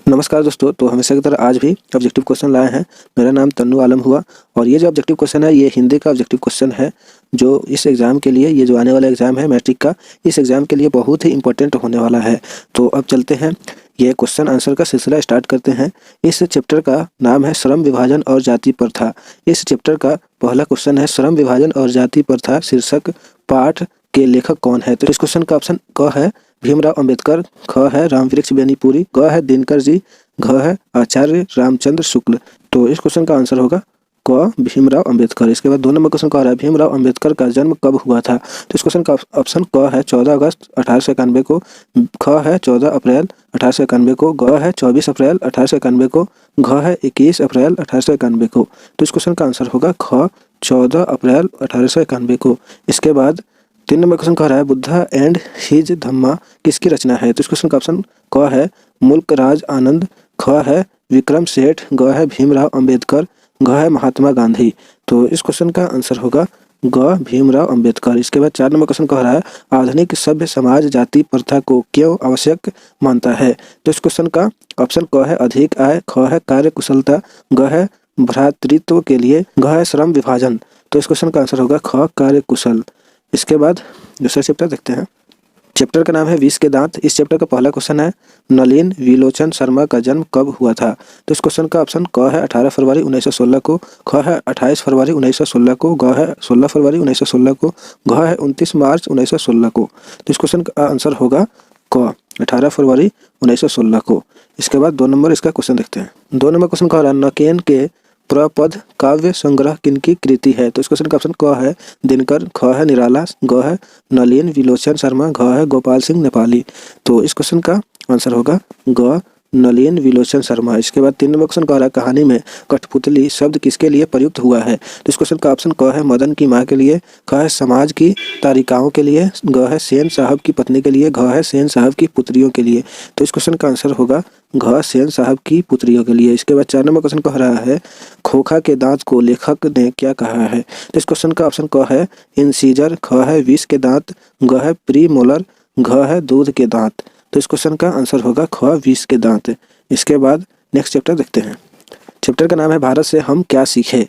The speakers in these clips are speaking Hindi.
नमस्कार दोस्तों। तो हमेशा की तरह आज भी ऑब्जेक्टिव क्वेश्चन लाए हैं। मेरा नाम तन्नू आलम हुआ और ये जो ऑब्जेक्टिव क्वेश्चन है ये हिंदी का ऑब्जेक्टिव क्वेश्चन है जो इस एग्ज़ाम के लिए, ये जो आने वाला एग्ज़ाम है मैट्रिक का, इस एग्ज़ाम के लिए बहुत ही इंपॉर्टेंट होने वाला है। तो अब चलते हैं, ये क्वेश्चन आंसर का सिलसिला स्टार्ट करते हैं। इस चैप्टर का नाम है श्रम विभाजन और जाति प्रथा। इस चैप्टर का पहला क्वेश्चन है श्रम विभाजन और जाति प्रथा शीर्षक पाठ के लेखक कौन है। तो इस क्वेश्चन का ऑप्शन क है भीमराव अंबेडकर, ख है रामवृक्ष बेनीपुरी, ग है दिनकर जी, घ है आचार्य रामचंद्र शुक्ल। तो इस क्वेश्चन का आंसर होगा क भीमराव अंबेडकर। इसके बाद 2 नंबर क्वेश्चन कह रहा है भीमराव अंबेडकर का जन्म कब हुआ था। तो इस क्वेश्चन का ऑप्शन क है 14 अगस्त 1891 को, ख है 14 अप्रैल 1891 को, ग है 24 अप्रैल 1891 को, घ है 21 अप्रैल 1891 को। तो इस क्वेश्चन का आंसर होगा ख 14 अप्रैल 1891 को। इसके बाद 3 नंबर क्वेश्चन कह रहा है बुद्धा एंड हिज धम्मा किसकी रचना है। तो इस क्वेश्चन का ऑप्शन क है मुल्क राज आनंद, ख है विक्रम सेठ, ग है भीमराव अंबेडकर, घ है महात्मा गांधी। तो इस क्वेश्चन का आंसर होगा ग भीमराव अंबेडकर। इसके बाद 4 नंबर क्वेश्चन कह रहा है आधुनिक सभ्य समाज जाति प्रथा को क्यों आवश्यक मानता है। तो इस क्वेश्चन का ऑप्शन क है अधिक आय, ख है कार्य कुशलता, ग है भ्रातृत्व के लिए, घ है श्रम विभाजन। तो इस क्वेश्चन का आंसर होगा ख कार्य कुशल। इसके बाद दूसरा चैप्टर देखते हैं। चैप्टर का नाम है विष के दांत। इस चैप्टर का पहला क्वेश्चन है नलिन विलोचन शर्मा का जन्म कब हुआ था। तो इस क्वेश्चन का ऑप्शन क है 18 फरवरी 1916 को, ख है 28 फरवरी 1916 को, ग है 16 फरवरी 1916 को, घ है 29 मार्च 1916 को। तो इस क्वेश्चन का आंसर होगा क 18 फरवरी 1916 को। इसके बाद 2 नंबर इसका क्वेश्चन देखते हैं। 2 नंबर क्वेश्चन कह रहा है नकेन के प्रपद काव्य संग्रह किनकी कृति है। तो इस क्वेश्चन का ऑप्शन क है दिनकर, ख है निराला, ग है नलिन विलोचन शर्मा, घ है गोपाल सिंह नेपाली। तो इस क्वेश्चन का आंसर होगा ग नलिन विलोचन शर्मा। इसके बाद 3 नंबर क्वेश्चन कह रहा है कहानी में कठपुतली शब्द किसके लिए प्रयुक्त हुआ है। तो इस क्वेश्चन का ऑप्शन क है मदन की माँ के लिए, ख है समाज की तारिकाओं के लिए, ग है सेन साहब की पत्नी के लिए, घ है सेन साहब की पुत्रियों के लिए। तो इस क्वेश्चन का आंसर होगा घ सेन साहब की पुत्रियों के लिए। इसके बाद 4 नंबर क्वेश्चन कह रहा है खोखा के दांत को लेखक ने क्या कहा है। तो इस क्वेश्चन का ऑप्शन क है इंसीजर, ख है विष के दांत, ग है प्री मोलर, घ है दूध के दांत। तो इस क्वेश्चन का आंसर होगा ख विष के दांत। इसके बाद नेक्स्ट चैप्टर देखते हैं। चैप्टर का नाम है भारत से हम क्या सीखे।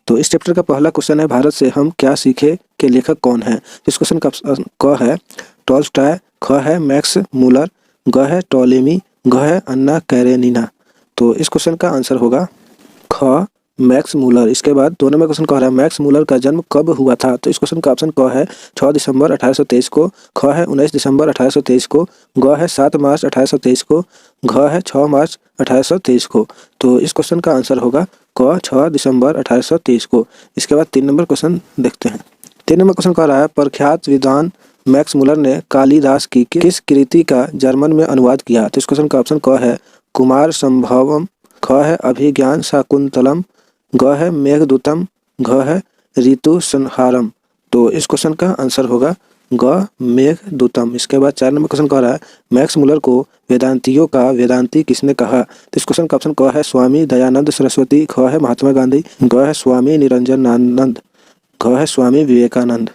तो इस चैप्टर का पहला क्वेश्चन है भारत से हम क्या सीखे के लेखक कौन है। इस क्वेश्चन का क है टॉल्स्टॉय, ख है मैक्स मूलर, ग है टॉलेमी, घ है अन्ना कैरेनिना। तो इस क्वेश्चन का आंसर होगा ख मैक्स मूलर। इसके बाद 2 नंबर क्वेश्चन कह रहा है मैक्स मूलर का जन्म कब हुआ था। तो इस क्वेश्चन का ऑप्शन क है 6 दिसंबर 1823 को, ख है 19 दिसंबर 1823 को, ग है 7 मार्च 1823 को, घ है 6 मार्च 1823 को। तो इस क्वेश्चन का आंसर होगा क 6 दिसंबर 1823 को। इसके बाद 3 नंबर क्वेश्चन देखते हैं। 3 नंबर क्वेश्चन कह रहा है प्रख्यात विद्वान मैक्स मूलर ने कालिदास की किस कृति का जर्मन में अनुवाद किया। तो इस क्वेश्चन का ऑप्शन क है कुमार संभवम, ख है अभिज्ञान शाकुंतलम, ग है मेघदूतम, घ है ऋतु संहारम। तो इस क्वेश्चन का आंसर होगा ग मेघदूतम। इसके बाद 4 नंबर क्वेश्चन कह रहा है मैक्स मूलर को वेदांतियों का वेदांती किसने कहा। तो इस क्वेश्चन का ऑप्शन क है स्वामी दयानंद सरस्वती, ख है महात्मा गांधी, ग है स्वामी निरंजनानंद, घ है स्वामी विवेकानंद।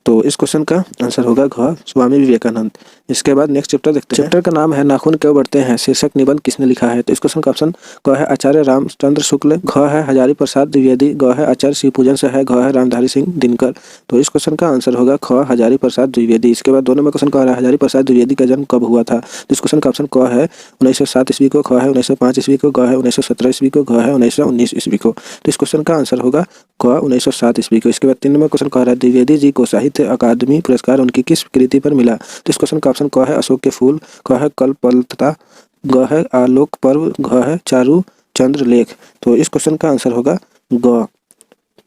तो इस क्वेश्चन का आंसर होगा घ स्वामी विवेकानंद। इसके बाद नेक्स्ट चैप्टर देखते हैं। चैप्टर का नाम है नाखून क्यों बढ़ते हैं शीर्षक निबंध किसने लिखा है। तो इस क्वेश्चन का ऑप्शन क है आचार्य रामचंद्र शुक्ल, घ है हजारी प्रसाद द्विवेदी, ग है आचार्य शिवपूजन से है, घ है रामधारी सिंह दिनकर। तो इस क्वेश्चन का आंसर होगा ख हजारी प्रसाद द्विवेदी। इसके बाद 2 नंबर क्वेश्चन कह रहा है हजारी प्रसाद द्विवेदी का जन्म कब हुआ था। तो इस क्वेश्चन का ऑप्शन क है 1907 ईस्वी को, ख है 1905 ईस्वी को, ग है 1917 ईस्वी को, घ है 1919 ईस्वी को। तो इस क्वेश्चन का आंसर होगा क 1907 ईस्वी को। इसके बाद 3 नंबर क्वेश्चन कह रहा है द्विवेदी जी को साहित्य अकादमी पुरस्कार उनकी किस कृति पर मिला। तो इस क्वेश्चन का ऑप्शन क है अशोक के फूल, क है कल्पलता, ग है आलोक पर्व, घ है चारु चंद्र लेख। तो इस क्वेश्चन का आंसर होगा ग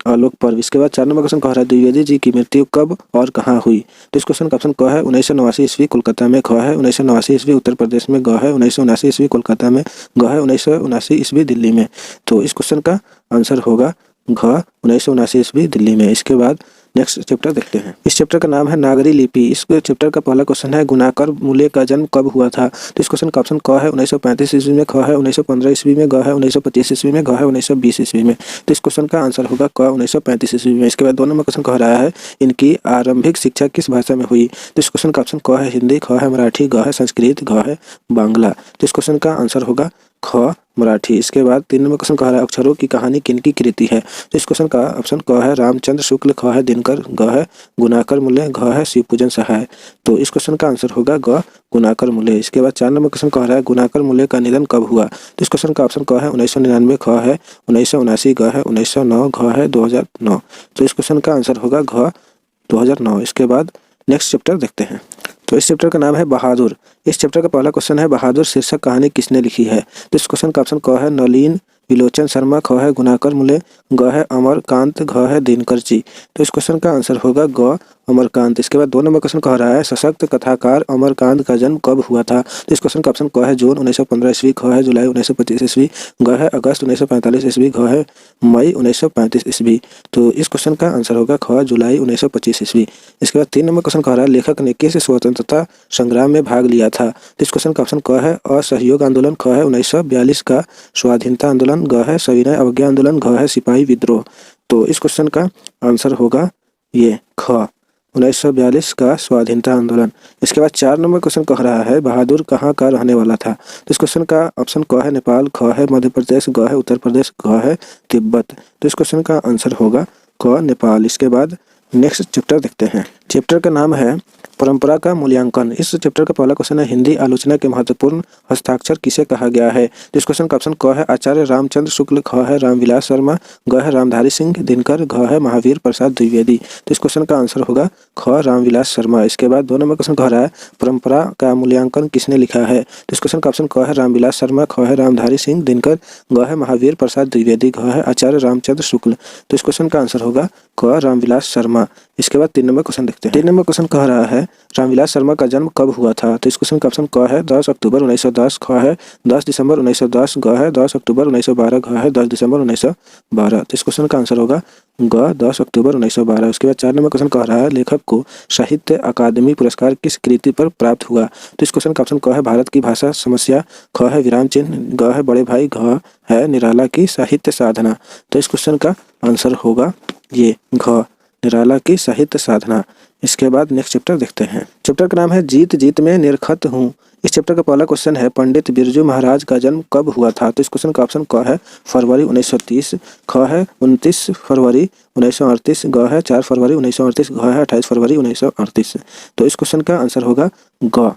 आलोक पर्व। इसके बाद 4 नंबर क्वेश्चन कह रहा है द्विवेदी जी की मृत्यु कब और कहाँ हुई। तो इस क्वेश्चन का ऑप्शन क है 1989 ईस्वी कोलकाता में, ख है 1989 ईस्वी उत्तर प्रदेश में, ग है 1979 ईस्वी कोलकाता में, घ है 1979 ईस्वी दिल्ली में। तो इस क्वेश्चन का आंसर होगा घ 1979 ईस्वी दिल्ली में। इसके बाद नेक्स्ट चैप्टर देखते हैं। इस चैप्टर का नाम है नागरी लिपि। इस चैप्टर का पहला क्वेश्चन है गुणाकर मूल्य का जन्म कब हुआ था। तो इस क्वेश्चन का ऑप्शन क है 1935 ईस्वी में, ख है 1915 ईस्वी में, ग है 1925 ईस्वी में, घ है 1920 ईस्वी में। तो इस क्वेश्चन का आंसर होगा क 1935 ईस्वी में। इसके बाद 2 नंबर क्वेश्चन कह रहा है इनकी आरंभिक शिक्षा किस भाषा में हुई। तो इस क्वेश्चन का ऑप्शन क है हिंदी, ख है मराठी, ग है संस्कृत, घ है बांग्ला। तो इस क्वेश्चन का आंसर होगा ख मराठी। इसके बाद 3 नंबर क्वेश्चन कह रहा है अक्षरों की कहानी किनकी कृति है। तो इस क्वेश्चन का ऑप्शन क है रामचंद्र शुक्ल, ख है दिनकर, ग है गुणाकर मूल्य, घ है शिवपूजन सहाय। तो इस क्वेश्चन का आंसर होगा ग गुणाकर मूल्य। इसके बाद 4 नंबर क्वेश्चन कह रहा है गुणाकर मूल्य का निधन कब हुआ। तो इस क्वेश्चन का ऑप्शन क है 1999, ख है 1979, ग है 1909, घ है 2009। तो इस क्वेश्चन का आंसर होगा घ 2009। इसके बाद नेक्स्ट चैप्टर देखते हैं। तो इस चैप्टर का नाम है बहादुर। इस चैप्टर का पहला क्वेश्चन है बहादुर शीर्षक कहानी किसने लिखी है। तो इस क्वेश्चन का ऑप्शन क है नलिन विलोचन शर्मा, ख है गुणाकर मूल्य, ग है अमरकांत, घ है दिनकर जी। तो इस क्वेश्चन का आंसर होगा ग अमरकांत। इसके बाद 2 नंबर क्वेश्चन कह रहा है सशक्त कथाकार अमरकांत का जन्म कब हुआ था। तो इस क्वेश्चन का ऑप्शन क है जून 1915 ईस्वी, ख है जुलाई 1925 ईस्वी, ग है अगस्त 1945 ईस्वी, घ है मई 1935 ईस्वी। तो इस क्वेश्चन का आंसर होगा ख जुलाई 1925 ईस्वी। इसके बाद 3 नंबर क्वेश्चन कह रहा है लेखक ने किस स्वतंत्रता संग्राम में भाग लिया था। तो इस क्वेश्चन का ऑप्शन क है असहयोग आंदोलन, ख है 1942 का स्वाधीनता आंदोलन, ग है सविनय अवज्ञा आंदोलन, घ है सिपाही विद्रोह। तो इस क्वेश्चन का आंसर होगा ये ख 1942 का स्वाधीनता आंदोलन। इसके बाद 4 नंबर क्वेश्चन कह रहा है बहादुर कहाँ का रहने वाला था। तो इस क्वेश्चन का ऑप्शन क है नेपाल, ख है मध्य प्रदेश, ग है उत्तर प्रदेश, घ है तिब्बत। तो इस क्वेश्चन का आंसर होगा क नेपाल। इसके बाद नेक्स्ट चैप्टर देखते हैं। चैप्टर का नाम है परंपरा का मूल्यांकन। इस चैप्टर का पहला क्वेश्चन है हिंदी आलोचना के महत्वपूर्ण हस्ताक्षर किसे कहा गया है। तो इस क्वेश्चन का ऑप्शन क है आचार्य रामचंद्र शुक्ल, ख है रामविलास शर्मा, ग है रामधारी सिंह दिनकर, घ है महावीर प्रसाद द्विवेदी। तो इस क्वेश्चन का आंसर होगा ख रामविलास शर्मा। इसके बाद 2 नंबर क्वेश्चन कह रहा है परंपरा का मूल्यांकन किसने लिखा है। तो इस क्वेश्चन का ऑप्शन क है रामविलास शर्मा, ख है रामधारी सिंह दिनकर, ग है महावीर प्रसाद द्विवेदी, घ है आचार्य रामचंद्र शुक्ल। तो इस क्वेश्चन का आंसर होगा क रामविलास शर्मा। इसके बाद 3 नंबर क्वेश्चन देखते हैं। 3 नंबर क्वेश्चन कह रहा है रामविलास शर्मा का जन्म कब हुआ था। तो इस क्वेश्चन का ऑप्शन क है 10 अक्टूबर 1910, ख है 10 दिसंबर 1910, ग है 10 अक्टूबर 1912, घ है 10 दिसंबर 1912। तो इस क्वेश्चन का आंसर होगा ग 10 अक्टूबर 1912। उसके बाद 4 नंबर क्वेश्चन कह रहा है लेखक को साहित्य अकादमी पुरस्कार किस कृति पर प्राप्त हुआ। तो इस क्वेश्चन का ऑप्शन क है भारत की भाषा समस्या, ख है विराम चिन्ह, ग है बड़े भाई, घ है निराला की साहित्य साधना। तो इस क्वेश्चन का आंसर होगा ये घ निराला की साहित्य साधना। इसके बाद नेक्स्ट चैप्टर देखते हैं। चैप्टर का नाम है जीत जीत में निरखत हूँ। इस चैप्टर का पहला क्वेश्चन है पंडित बिरजू महाराज का जन्म कब हुआ था। तो इस क्वेश्चन का ऑप्शन क है फरवरी 1930, ख है 29 फरवरी 1938, ग है 4 फरवरी 1938, घ है 28 फरवरी 1938। तो इस क्वेश्चन का आंसर होगा ग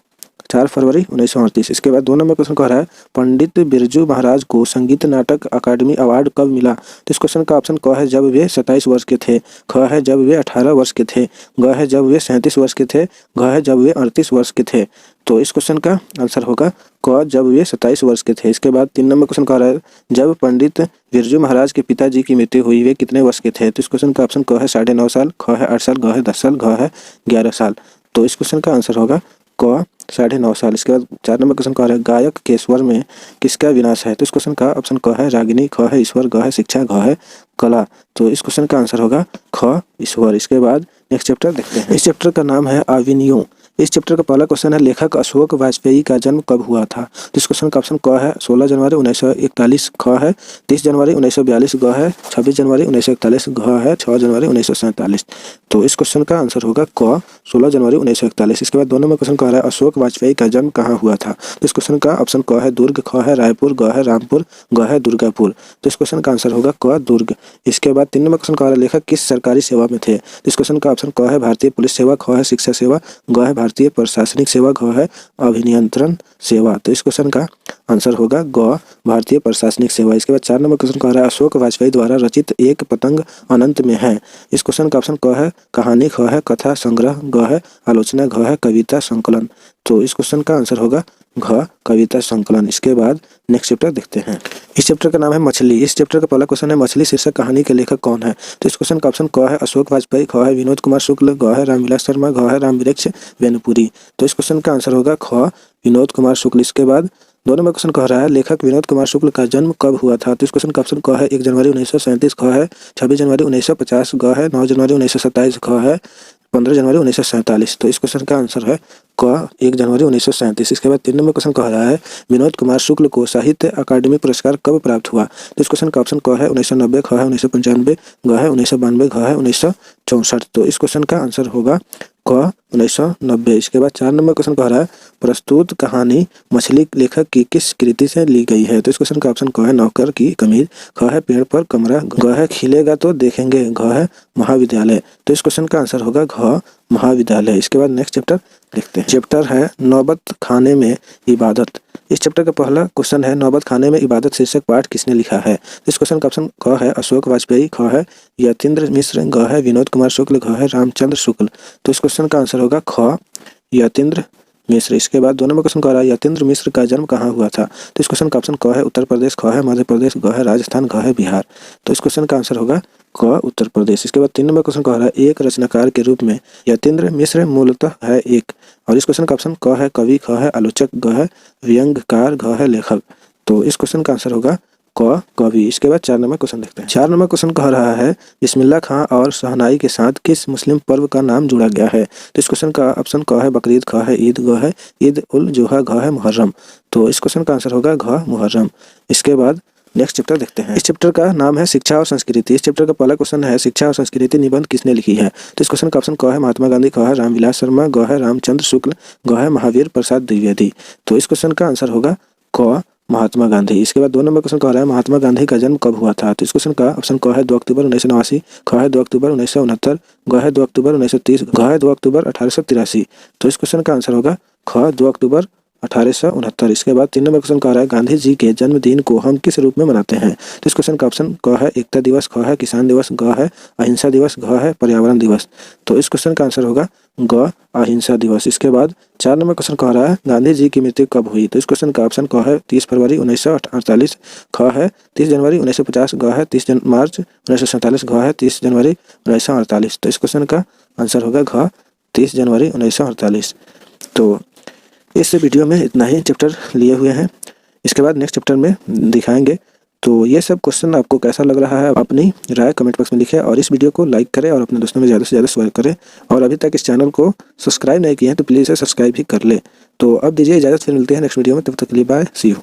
4 फरवरी 1938। इसके बाद 2 नंबर क्वेश्चन कह रहा है पंडित बिरजू महाराज को संगीत नाटक अकादमी अवार्ड कब मिला। तो इस क्वेश्चन का ऑप्शन क है जब वे 27 वर्ष के थे, ख है जब वे 18 वर्ष के थे, ग है जब वे 37 वर्ष के थे, घ है जब वे 38 वर्ष के थे। तो इस क्वेश्चन का आंसर होगा क जब वे 27 वर्ष के थे। इसके बाद 3 नंबर क्वेश्चन कह रहा है जब पंडित बिरजू महाराज के पिताजी की मृत्यु हुई वे कितने वर्ष के थे। तो इस क्वेश्चन का ऑप्शन क है 9.5 साल, ख है 8 साल, ग है 10 साल, घ है 11 साल। तो इस क्वेश्चन का आंसर होगा क 9.5 साल। इसके बाद 4 नंबर क्वेश्चन कह रहा है गायक के स्वर में किसका विनाश है। तो इस क्वेश्चन का ऑप्शन क है रागिनी, ख है ईश्वर, ग है शिक्षा, घ है कला। तो इस क्वेश्चन का आंसर होगा ख ईश्वर। इसके बाद नेक्स्ट चैप्टर देखते हैं। इस चैप्टर का नाम है अविनियो। इस चैप्टर का पहला क्वेश्चन है लेखक अशोक वाजपेयी का जन्म कब हुआ था। तो इस क्वेश्चन का ऑप्शन क है 16 जनवरी 1941, ख है 30 जनवरी 1942, ग है 26 जनवरी 1941, घ है 6 जनवरी 1947। तो इस क्वेश्चन का आंसर होगा क 16 जनवरी 1941। इसके बाद 2 नंबर क्वेश्चन कह रहा है अशोक वाजपेयी का जन्म कहाँ हुआ था। तो इस क्वेश्चन का ऑप्शन क है दुर्ग, ख है रायपुर, ग है रामपुर, घ है दुर्गापुर। तो इस क्वेश्चन का आंसर होगा क दुर्ग। इसके बाद 3 नंबर क्वेश्चन कह रहा है लेखक किस सरकारी सेवा में थे। तो इस क्वेश्चन का ऑप्शन क है भारतीय पुलिस सेवा, ख है शिक्षा सेवा, ग है भारतीय प्रशासनिक सेवा, घ है अभिनियंत्रण सेवा। तो इस क्वेश्चन का आंसर होगा ग भारतीय प्रशासनिक सेवा। इसके बाद 4 नंबर क्वेश्चन कह रहा है अशोक वाजपेयी द्वारा रचित एक पतंग अनंत में है। इस क्वेश्चन का ऑप्शन क है कहानी, ख है कथा संग्रह, ग है आलोचना, घ है कविता संकलन। तो इस क्वेश्चन का आंसर होगा घ कविता संकलन। इसके बाद नेक्स्ट चैप्टर देखते हैं। इस चैप्टर का नाम है मछली। इस चैप्टर का पहला क्वेश्चन है मछली शीर्षक कहानी के लेखक कौन है। तो इस क्वेश्चन का ऑप्शन क है अशोक वाजपेयी, ख है विनोद कुमार शुक्ल, ग है रामविलास शर्मा, घ है रामवृक्ष वेनुपुरी। तो इस क्वेश्चन का आंसर होगा ख विनोद कुमार शुक्ल। इसके बाद 2 नंबर क्वेश्चन कह रहा है लेखक विनोद कुमार शुक्ल का जन्म कब हुआ था। तो इस क्वेश्चन का ऑप्शन क है 1 जनवरी 1937, ख है 26 जनवरी 1950, ग है 9 जनवरी 1927, घ है 15 जनवरी 1947। तो इस क्वेश्चन का आंसर है क 1 जनवरी 1937। इसके बाद 3 नंबर क्वेश्चन कह रहा है विनोद कुमार शुक्ल को साहित्य अकादमी पुरस्कार कब प्राप्त हुआ। तो इस क्वेश्चन का ऑप्शन क है 1990, ख है 1995, ग है 1992, घ है 64। तो इस क्वेश्चन का आंसर होगा क 1990। इसके बाद 4 नंबर क्वेश्चन कह रहा है प्रस्तुत कहानी मछली लेखक की किस कृति से ली गई है। तो इस क्वेश्चन का ऑप्शन क है नौकर की कमीज, ख है पेड़ पर कमरा, ग है खिलेगा तो देखेंगे, घ है महाविद्यालय। तो इस क्वेश्चन का आंसर होगा घ महाविद्यालय। इसके बाद नेक्स्ट चैप्टर देखते हैं। चैप्टर है नौबत खाने में इबादत। इस चैप्टर का पहला क्वेश्चन है नौबत खाने में इबादत शीर्षक पाठ किसने लिखा है। इस क्वेश्चन का ऑप्शन क है अशोक वाजपेयी, ख है यतीन्द्र मिश्र, ग है विनोद कुमार शुक्ल, घ है रामचंद्र शुक्ल। तो इस क्वेश्चन का आंसर होगा ख यतीन्द्र मिश्र। इसके बाद 2 नंबर क्वेश्चन कह रहा है यतीन्द्र मिश्र का जन्म कहाँ हुआ था। तो इस क्वेश्चन का ऑप्शन क है उत्तर प्रदेश, ख है मध्य प्रदेश, ग है राजस्थान, घ है बिहार। तो इस क्वेश्चन का आंसर होगा क उत्तर प्रदेश। इसके बाद 3 नंबर क्वेश्चन कह रहा है एक रचनाकार के रूप में यतीन्द्र मिश्र मूलतः है एक। और इस क्वेश्चन का ऑप्शन क है कवि, ख है आलोचक, ग है व्यंग्यकार, घ है लेखक। तो इस क्वेश्चन का आंसर होगा क कवि। इसके बाद 4 नंबर क्वेश्चन देखते हैं। 4 नंबर क्वेश्चन कह रहा है बिस्मिल्लाह खां और शहनाई के साथ किस मुस्लिम पर्व का नाम जुड़ा गया है। तो इस क्वेश्चन का ऑप्शन क है बकरीद, ख है ईद, ग है ईद उल जुहा, घ है मुहर्रम। तो इस क्वेश्चन का आंसर होगा घ मुहर्रम। इसके बाद नेक्स्ट चैप्टर देखते हैं। इस चैप्टर का नाम है शिक्षा और संस्कृति। इस चैप्टर का पहला क्वेश्चन है शिक्षा और संस्कृति निबंध किसने लिखी है। तो इस क्वेश्चन का ऑप्शन क है महात्मा गांधी, ख है रामविलास शर्मा, ग है रामचंद्र शुक्ल, घ है महावीर प्रसाद द्विवेदी। तो इस क्वेश्चन का आंसर होगा क महात्मा गांधी। इसके बाद 2 नंबर क्वेश्चन कह रहा है महात्मा गांधी का जन्म कब हुआ था। तो इस क्वेश्चन का ऑप्शन क है 2 अक्टूबर 1989, ख है 2 अक्टूबर 1969, ग है 2 अक्टूबर 1930, घ है 2 अक्टूबर 1883। तो इस क्वेश्चन का आंसर होगा ख 2 अक्टूबर 1869। इसके बाद 3 नंबर क्वेश्चन कह रहा है गांधी जी के जन्मदिन को हम किस रूप में मनाते हैं। तो इस क्वेश्चन का ऑप्शन क है एकता दिवस, ख है किसान दिवस, ग है अहिंसा दिवस, घ है पर्यावरण दिवस। तो इस क्वेश्चन का आंसर होगा ग अहिंसा दिवस। इसके बाद 4 नंबर क्वेश्चन कह रहा है गांधी जी की मृत्यु कब हुई। तो इस क्वेश्चन का ऑप्शन क है 30 फरवरी 1948, ख है 30 जनवरी 1950, ग है 30 मार्च 1947, घ है 30 जनवरी 1948। तो इस क्वेश्चन का आंसर होगा घ 30 जनवरी 1948। तो इस वीडियो में इतना ही चैप्टर लिए हुए हैं। इसके बाद नेक्स्ट चैप्टर में दिखाएंगे। तो ये सब क्वेश्चन आपको कैसा लग रहा है अपनी राय कमेंट बॉक्स में लिखें और इस वीडियो को लाइक करें और अपने दोस्तों में ज़्यादा से ज़्यादा शेयर करें। और अभी तक इस चैनल को सब्सक्राइब नहीं किए हैं तो प्लीज़ इसे सब्सक्राइब भी कर ले। तो अब दीजिए इजाज़त, फिर मिलते हैं नेक्स्ट वीडियो में। तब तक के लिए बाय, सी यू।